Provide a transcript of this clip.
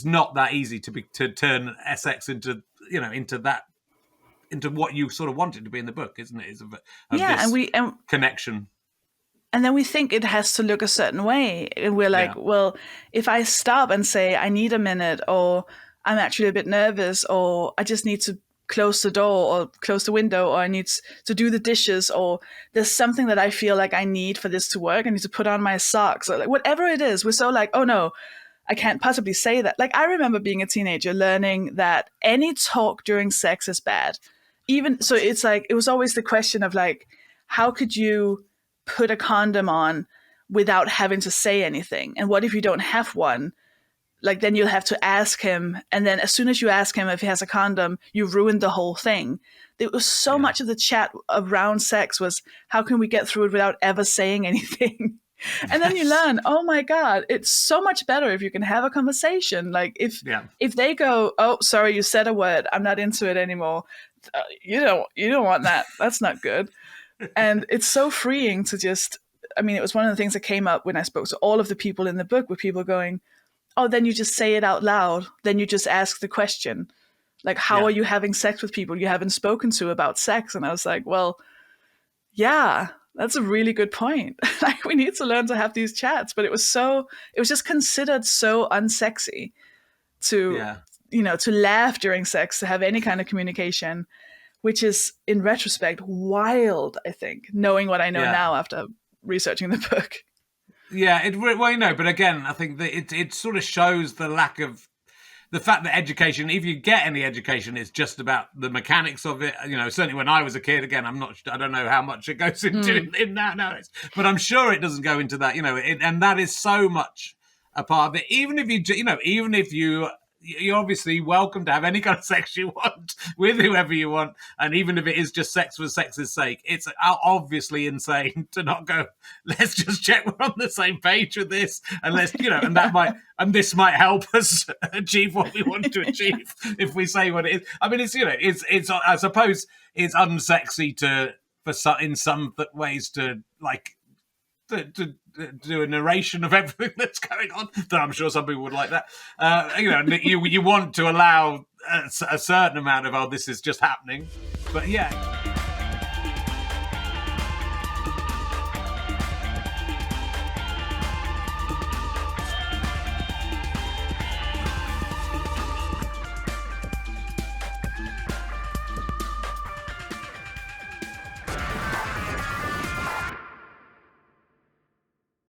it's not that easy to turn sex into into what you sort of want it to be in the book, isn't it? Is of this connection. And then we think it has to look a certain way. And we're like, well, if I stop and say, I need a minute, or I'm actually a bit nervous, or I just need to close the door or close the window, or I need to do the dishes, or there's something that I feel like I need for this to work. I need to put on my socks, or like whatever it is. We're so like, oh no, I can't possibly say that. Like, I remember being a teenager learning that any talk during sex is bad. Even so, it's like, it was always the question of like, how could you put a condom on without having to say anything? And what if you don't have one? Like, then you'll have to ask him. And then as soon as you ask him if he has a condom, you ruined the whole thing. There was so much of the chat around sex was, how can we get through it without ever saying anything? And then you learn, oh my God, it's so much better if you can have a conversation. Like if they go, oh, sorry, you said a word, I'm not into it anymore. You don't want that. That's not good. And it's so freeing to just, I mean, it was one of the things that came up when I spoke to all of the people in the book, with people going, oh, then you just say it out loud. Then you just ask the question, like, how are you having sex with people you haven't spoken to about sex? And I was like, well, yeah, that's a really good point. Like, we need to learn to have these chats. But it was just considered so unsexy to, to laugh during sex, to have any kind of communication, which is, in retrospect, wild, I think, knowing what I know now after researching the book. Yeah, but again, I think that it sort of shows the lack of the fact that education, if you get any education, it's just about the mechanics of it. Certainly when I was a kid, again, I don't know how much it goes into in that nowadays, but I'm sure it doesn't go into that. And that is so much a part of it. Even if you're obviously welcome to have any kind of sex you want with whoever you want. And even if it is just sex for sex's sake, it's obviously insane to not go, let's just check we're on the same page with this. And let's, and this might help us achieve what we want to achieve if we say what it is. I mean, it's I suppose it's unsexy in some ways to like, to do a narration of everything that's going on. Though I'm sure some people would like that. You want to allow a certain amount of, oh, this is just happening. But yeah.